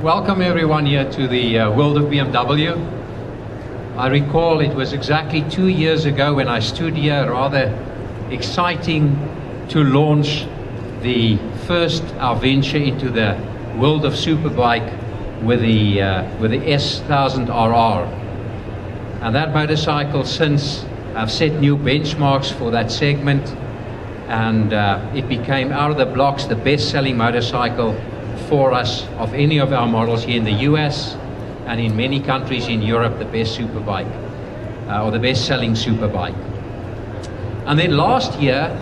Welcome everyone here to the world of BMW. I recall it was exactly 2 years ago when I stood here, rather exciting to launch our venture into the world of Superbike with the S1000RR. And that motorcycle since have set new benchmarks for that segment, and it became out of the blocks the best-selling motorcycle for us of any of our models here in the US and in many countries in Europe, the best superbike or the best-selling superbike. And then last year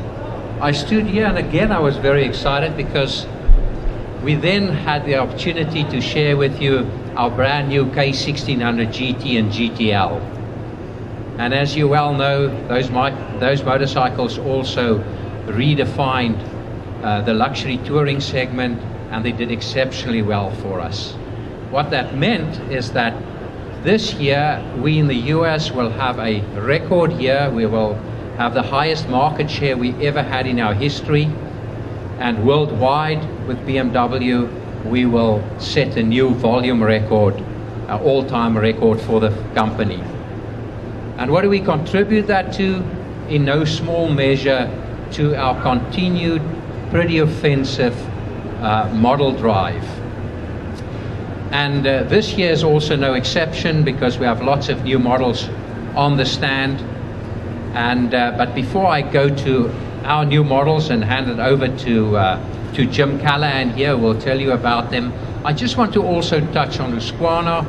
I stood here, and again I was very excited because we then had the opportunity to share with you our brand new K1600 GT and GTL. And as you well know, those motorcycles also redefined the luxury touring segment, and they did exceptionally well for us. What that meant is that this year we in the US will have a record year. We will have the highest market share we ever had in our history, and worldwide with BMW we will set a new volume record, an all-time record for the company. And what do we contribute that to? In no small measure to our continued pretty offensive model drive. And this year is also no exception because we have lots of new models on the stand. And but before I go to our new models and hand it over to Jim Calahan here, who will tell you about them, I just want to also touch on Husqvana.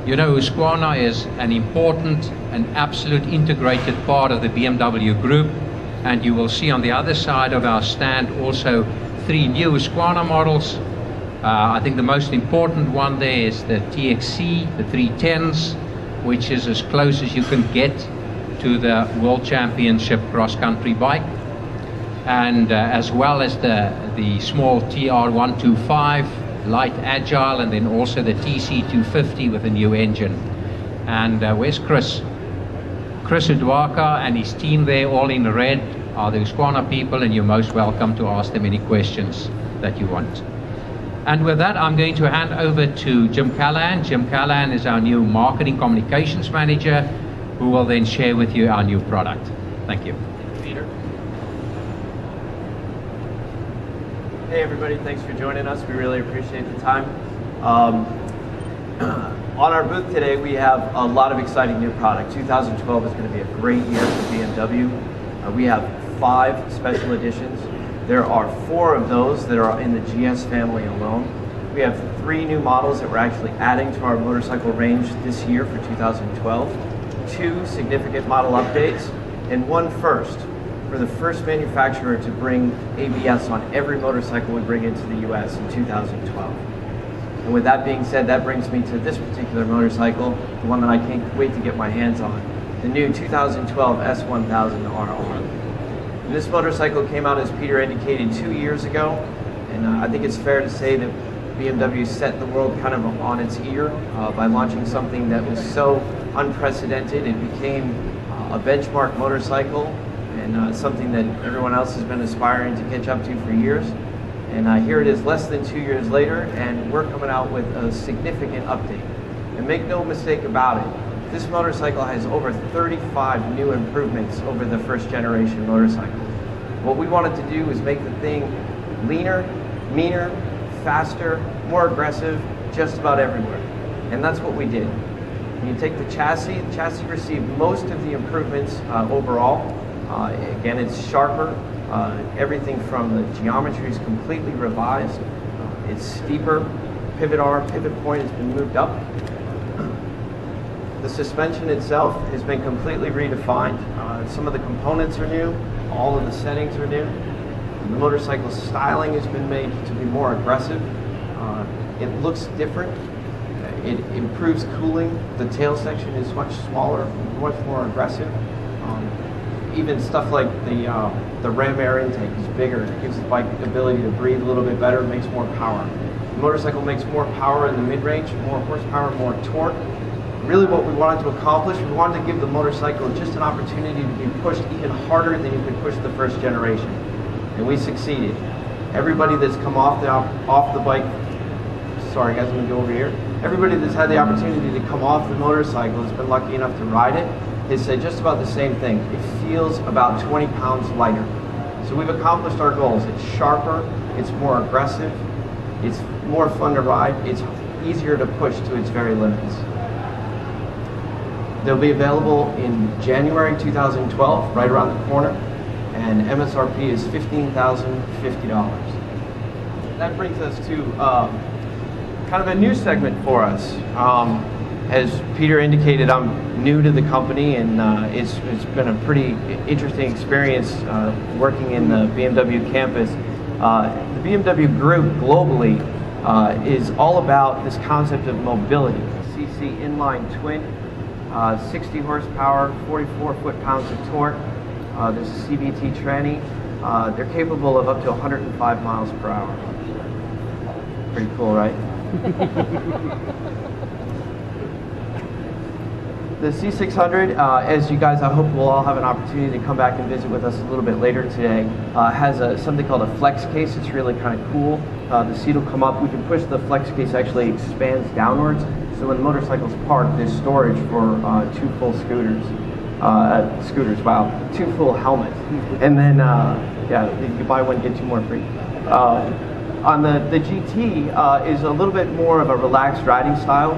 You know, Husqvana is an important and absolute integrated part of the BMW group, and you will see on the other side of our stand also 3 new Husqvana models. I think the most important one there is the TXC, the 310s, which is as close as you can get to the World Championship cross-country bike, and as well as the small TR125, light agile, and then also the TC250 with a new engine. And where's Chris? Chris Udwaka and his team there, all in red, are the Husqvana people, and you're most welcome to ask them any questions that you want. And with that, I'm going to hand over to Jim Calahan. Jim Calahan is our new marketing communications manager, who will then share with you our new product. Thank you. Thank you, Peter. Hey everybody, thanks for joining us. We really appreciate the time. On our booth today, we have a lot of exciting new product. 2012 is going to be a great year for BMW. We have 5 special editions. There are 4 of those that are in the GS family alone. We have 3 new models that we're actually adding to our motorcycle range this year for 2012. 2 significant model updates, and 1 first. We're the first manufacturer to bring ABS on every motorcycle we bring into the US in 2012. And with that being said, that brings me to this particular motorcycle, the one that I can't wait to get my hands on, the new 2012 S1000RR. And this motorcycle came out, as Peter indicated, 2 years ago, and I think it's fair to say that BMW set the world kind of on its ear by launching something that was so unprecedented. It became a benchmark motorcycle, and something that everyone else has been aspiring to catch up to for years. And here it is less than 2 years later, and we're coming out with a significant update. And make no mistake about it, this motorcycle has over 35 new improvements over the first generation motorcycle. What we wanted to do is make the thing leaner, meaner, faster, more aggressive, just about everywhere. And that's what we did. When you take the chassis received most of the improvements overall. Again, it's sharper. Everything from the geometry is completely revised. It's steeper. Pivot arm, pivot point has been moved up. The suspension itself has been completely redefined. Some of the components are new. All of the settings are new. The motorcycle styling has been made to be more aggressive. It looks different. It improves cooling. The tail section is much smaller, much more aggressive. Even stuff like the ram air intake is bigger. It gives the bike the ability to breathe a little bit better, makes more power. The motorcycle makes more power in the mid-range, more horsepower, more torque. Really what we wanted to accomplish, we wanted to give the motorcycle just an opportunity to be pushed even harder than you could push the first generation. And we succeeded. Everybody that's come off the bike sorry guys, I'm gonna go over here. Everybody that's had the opportunity to come off the motorcycle has been lucky enough to ride it. They say just about the same thing. It feels about 20 pounds lighter. So we've accomplished our goals. It's sharper, it's more aggressive, it's more fun to ride, it's easier to push to its very limits. They'll be available in January 2012, right around the corner, and MSRP is $15,050. That brings us to kind of a new segment for us. As Peter indicated, I'm new to the company, and it's been a pretty interesting experience working in the BMW campus. The BMW group globally is all about this concept of mobility. CC inline twin, 60 horsepower, 44 foot-pounds of torque. There's a CVT tranny. They're capable of up to 105 miles per hour. Pretty cool, right? The C600, as you guys, I hope we'll all have an opportunity to come back and visit with us a little bit later today, has something called a flex case. It's really kind of cool. The seat will come up. We can push the flex case, actually expands downwards. So when the motorcycle's parked, there's storage for 2 full two full helmets. And then, yeah, you buy one, get 2 more free. On the GT is a little bit more of a relaxed riding style.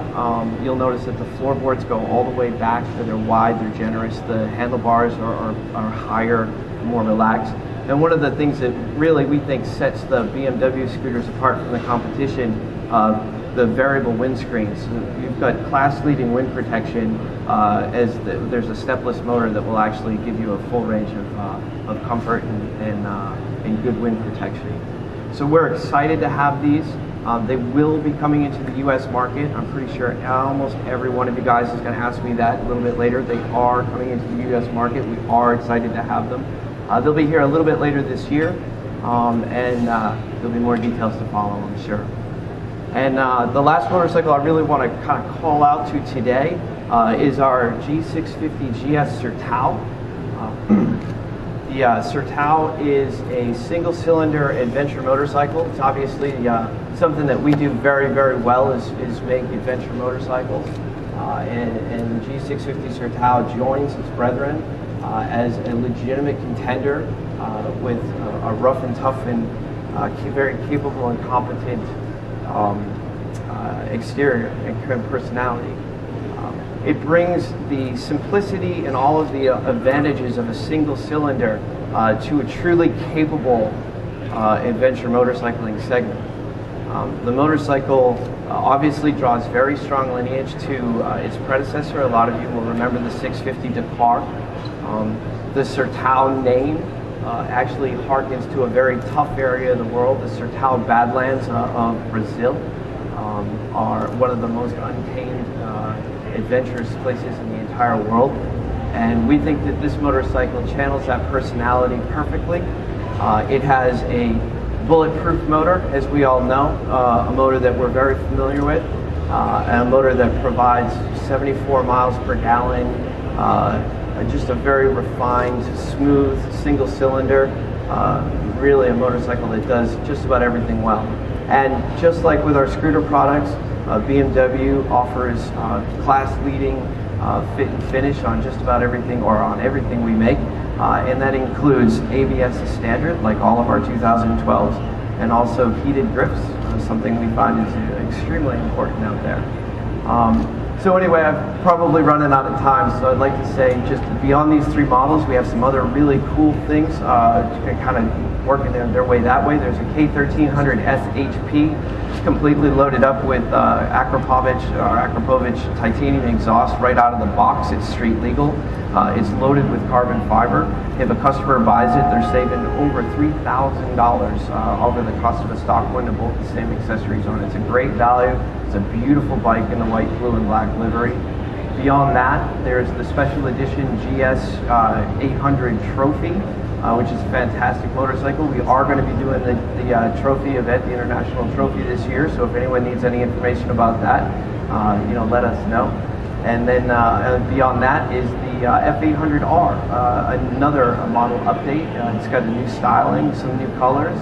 You'll notice that the floorboards go all the way back. They're wide, they're generous. The handlebars are higher, more relaxed. And one of the things that really we think sets the BMW scooters apart from the competition, the variable windscreens. You've got class-leading wind protection there's a stepless motor that will actually give you a full range of comfort and good wind protection. So we're excited to have these. They will be coming into the US market. I'm pretty sure almost every one of you guys is going to ask me that a little bit later. They are coming into the US market. We are excited to have them. They'll be here a little bit later this year, and there'll be more details to follow, I'm sure. And the last motorcycle I really want to kind of call out to today is our G650 GS Sertal. The Sertal is a single-cylinder adventure motorcycle. It's obviously something that we do very, very well is make adventure motorcycles. And G650 Sertal joins its brethren as a legitimate contender with a rough and tough and very capable and competent exterior and personality. It brings the simplicity and all of the advantages of a single cylinder to a truly capable adventure motorcycling segment. The motorcycle obviously draws very strong lineage to its predecessor. A lot of you will remember the 650 Dakar. The Sertal name actually harkens to a very tough area of the world. The Sertal Badlands of Brazil are one of the most untamed adventurous places in the entire world, and we think that this motorcycle channels that personality perfectly. It has a bulletproof motor, as we all know, a motor that we're very familiar with, and a motor that provides 74 miles per gallon, just a very refined, smooth, single cylinder, really a motorcycle that does just about everything well. And just like with our scooter products, BMW offers class-leading fit and finish on just about everything, or on everything we make, and that includes ABS as standard, like all of our 2012s, and also heated grips, something we find is extremely important out there. So anyway, I'm probably running out of time, so I'd like to say just beyond these 3 models, we have some other really cool things kind of working their way that way. There's a K1300 SHP. It's completely loaded up with Akrapovic titanium exhaust right out of the box. It's street legal. It's loaded with carbon fiber. If a customer buys it, they're saving over $3,000 over the cost of a stock one to bolt the same accessories on. It's a great value. It's a beautiful bike in the white, blue, and black livery. Beyond that, there's the special edition GS 800 Trophy, which is a fantastic motorcycle. We are going to be doing the trophy event, the International Trophy this year, so if anyone needs any information about that, let us know. And then beyond that is the the F800R, another model update. It's got a new styling, some new colors.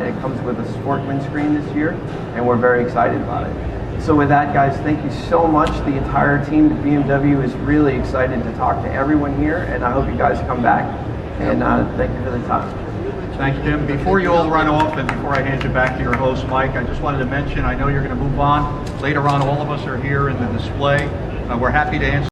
It comes with a sport windscreen this year, and we're very excited about it. So with that, guys, thank you so much. The entire team at BMW is really excited to talk to everyone here, and I hope you guys come back. And thank you for the time. Thanks, Jim. Before you all run off and before I hand you back to your host, Mike, I just wanted to mention, I know you're going to move on. Later on, all of us are here in the display. We're happy to answer